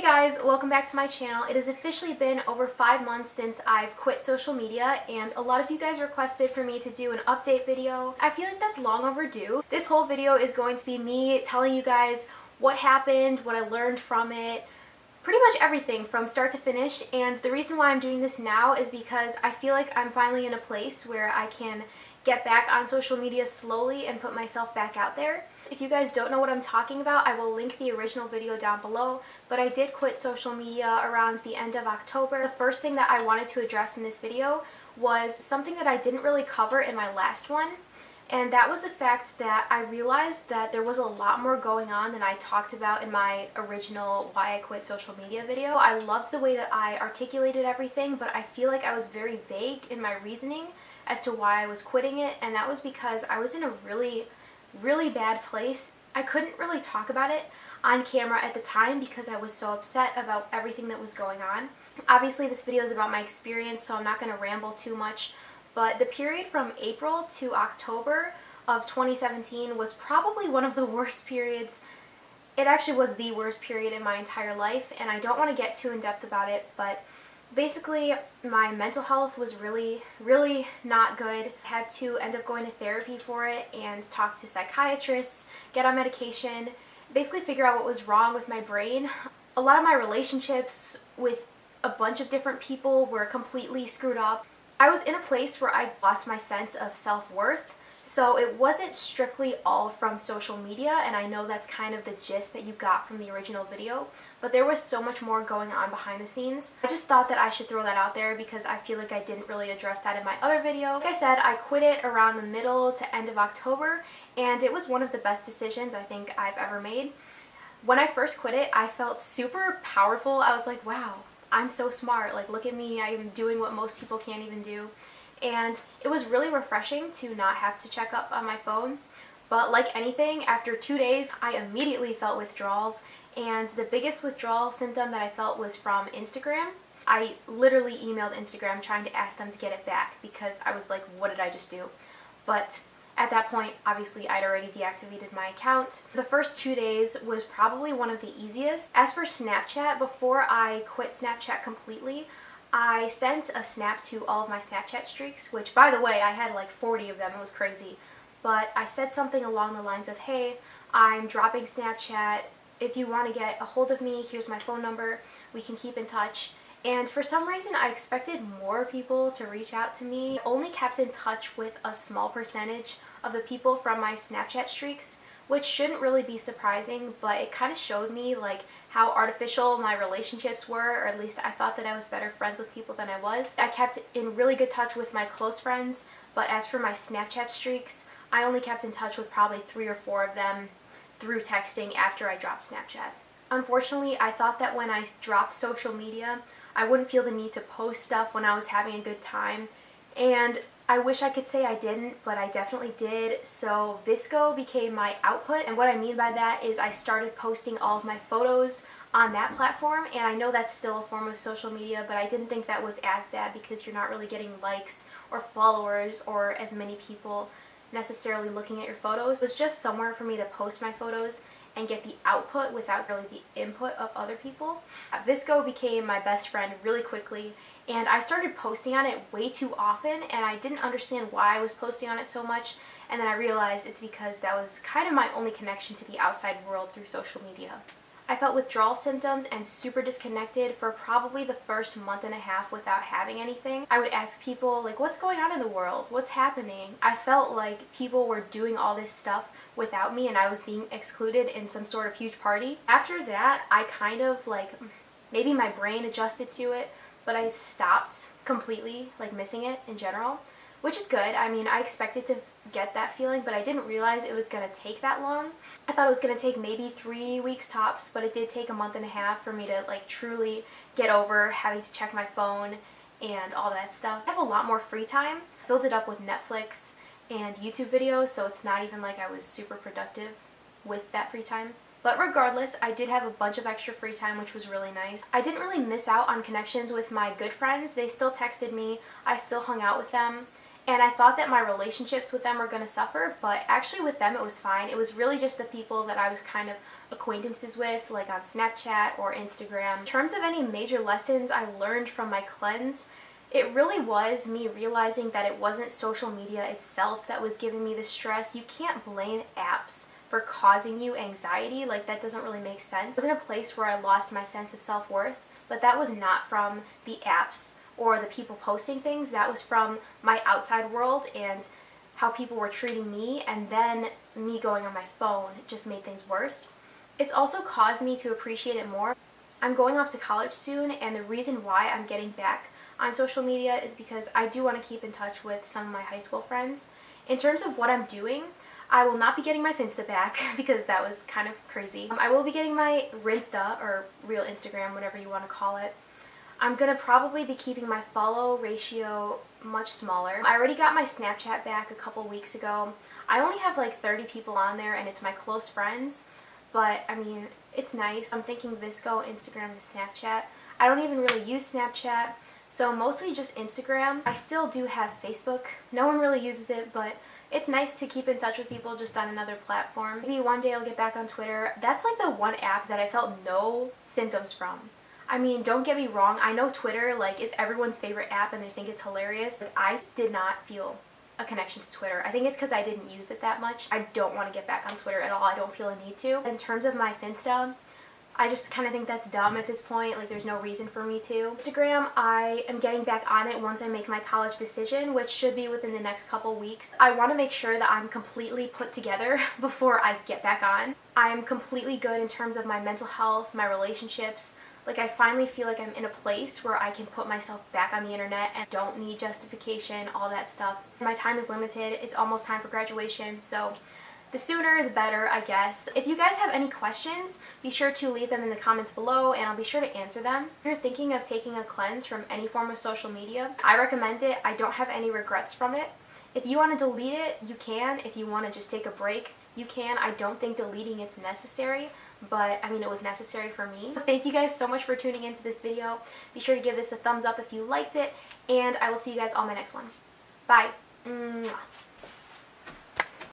guys, welcome back to my channel. It has officially been over 5 months since I've quit social media, and a lot of you guys requested for me to do an update video. I feel like that's long overdue. This whole video is going to be me telling you guys what happened, what I learned from it, pretty much everything from start to finish. And the reason why I'm doing this now is because I feel like I'm finally in a place where I can get back on social media slowly and put myself back out there. If you guys don't know what I'm talking about, I will link the original video down below, but I did quit social media around the end of October. The first thing that I wanted to address in this video was something that I didn't really cover in my last one, and that was the fact that I realized that there was a lot more going on than I talked about in my original Why I Quit Social Media video. I loved the way that I articulated everything, but I feel like I was very vague in my reasoning as to why I was quitting it, and that was because I was in a really bad place. I couldn't really talk about it on camera at the time because I was so upset about everything that was going on. Obviously this video is about my experience, so I'm not going to ramble too much, but the period from April to October of 2017 was probably one of the worst periods. It actually was the worst period in my entire life, and I don't want to get too in depth about it, but basically, my mental health was really not good. I had to end up going to therapy for it and talk to psychiatrists, get on medication, basically figure out what was wrong with my brain. A lot of my relationships with a bunch of different people were completely screwed up. I was in a place where I lost my sense of self-worth. So it wasn't strictly all from social media, and I know that's kind of the gist that you got from the original video, but there was so much more going on behind the scenes. I just thought that I should throw that out there because I feel like I didn't really address that in my other video. Like I said, I quit it around the middle to end of October, and it was one of the best decisions I think I've ever made. When I first quit it, I felt super powerful. I was like, wow, I'm so smart. Like, look at me, I am doing what most people can't even do. And it was really refreshing to not have to check up on my phone. But like anything, after 2 days, I immediately felt withdrawals. And the biggest withdrawal symptom that I felt was from Instagram. I literally emailed Instagram trying to ask them to get it back because I was like, what did I just do? But at that point, obviously, I'd already deactivated my account. The first 2 days was probably one of the easiest. As for Snapchat, before I quit Snapchat completely, I sent a snap to all of my Snapchat streaks, which, by the way, I had like 40 of them. It was crazy. But I said something along the lines of, hey, I'm dropping Snapchat. If you want to get a hold of me, here's my phone number. We can keep in touch. And for some reason, I expected more people to reach out to me. I only kept in touch with a small percentage of the people from my Snapchat streaks, which shouldn't really be surprising, but it kind of showed me like how artificial my relationships were, or at least I thought that I was better friends with people than I was. I kept in really good touch with my close friends, but as for my Snapchat streaks, I only kept in touch with probably 3 or 4 of them through texting after I dropped Snapchat. Unfortunately, I thought that when I dropped social media, I wouldn't feel the need to post stuff when I was having a good time, and I wish I could say I didn't, but I definitely did. So VSCO became my output, and what I mean by that is I started posting all of my photos on that platform, and I know that's still a form of social media, but I didn't think that was as bad because you're not really getting likes or followers or as many people necessarily looking at your photos. It was just somewhere for me to post my photos and get the output without really the input of other people. VSCO became my best friend really quickly, and I started posting on it way too often, and I didn't understand why I was posting on it so much, and then I realized it's because that was kind of my only connection to the outside world through social media. I felt withdrawal symptoms and super disconnected for probably the first month and a half without having anything. I would ask people, like, what's going on in the world? What's happening? I felt like people were doing all this stuff without me and I was being excluded in some sort of huge party. After that, I kind of like, maybe my brain adjusted to it, but I stopped completely, like, missing it in general, which is good. I mean, I expected to get that feeling, but I didn't realize it was going to take that long. I thought it was going to take maybe 3 weeks tops, but it did take a month and a half for me to like truly get over having to check my phone and all that stuff. I have a lot more free time. I filled it up with Netflix and YouTube videos, so it's not even like I was super productive with that free time. But regardless, I did have a bunch of extra free time, which was really nice. I didn't really miss out on connections with my good friends. They still texted me. I still hung out with them. and I thought that my relationships with them were going to suffer, but actually with them it was fine. It was really just the people that I was kind of acquaintances with, like on Snapchat or Instagram. In terms of any major lessons I learned from my cleanse, it really was me realizing that it wasn't social media itself that was giving me the stress. You can't blame apps for causing you anxiety. Like, that doesn't really make sense. I was in a place where I lost my sense of self-worth, but that was not from the apps or the people posting things. That was from my outside world and how people were treating me, and then me going on my phone just made things worse. It's also caused me to appreciate it more. I'm going off to college soon, and the reason why I'm getting back on social media is because I do want to keep in touch with some of my high school friends. In terms of what I'm doing, I will not be getting my Finsta back because that was kind of crazy. I will be getting my Rinsta, or real Instagram, whatever you want to call it. I'm going to probably be keeping my follow ratio much smaller. I already got my Snapchat back a couple weeks ago. I only have like 30 people on there, and it's my close friends, but I mean, it's nice. I'm thinking Visco, Instagram, and Snapchat. I don't even really use Snapchat, so mostly just Instagram. I still do have Facebook. No one really uses it, but it's nice to keep in touch with people just on another platform. Maybe one day I'll get back on Twitter. That's like the one app that I felt no symptoms from. I mean, don't get me wrong, I know Twitter like is everyone's favorite app and they think it's hilarious. Like, I did not feel a connection to Twitter. I think it's because I didn't use it that much. I don't want to get back on Twitter at all. I don't feel a need to. In terms of my Finsta, I just kind of think that's dumb at this point. Like, there's no reason for me to. Instagram, I am getting back on it once I make my college decision, which should be within the next couple weeks. I want to make sure that I'm completely put together before I get back on. I'm completely good in terms of my mental health, my relationships. Like, I finally feel like I'm in a place where I can put myself back on the internet and don't need justification, all that stuff. My time is limited. It's almost time for graduation, so the sooner the better, I guess. If you guys have any questions, be sure to leave them in the comments below and I'll be sure to answer them. If you're thinking of taking a cleanse from any form of social media, I recommend it. I don't have any regrets from it. If you want to delete it, you can. If you want to just take a break, you can. I don't think deleting it's necessary, but I mean, it was necessary for me. Thank you guys so much for tuning into this video. Be sure to give this a thumbs up if you liked it, and I will see you guys on my next one. Bye. Mwah.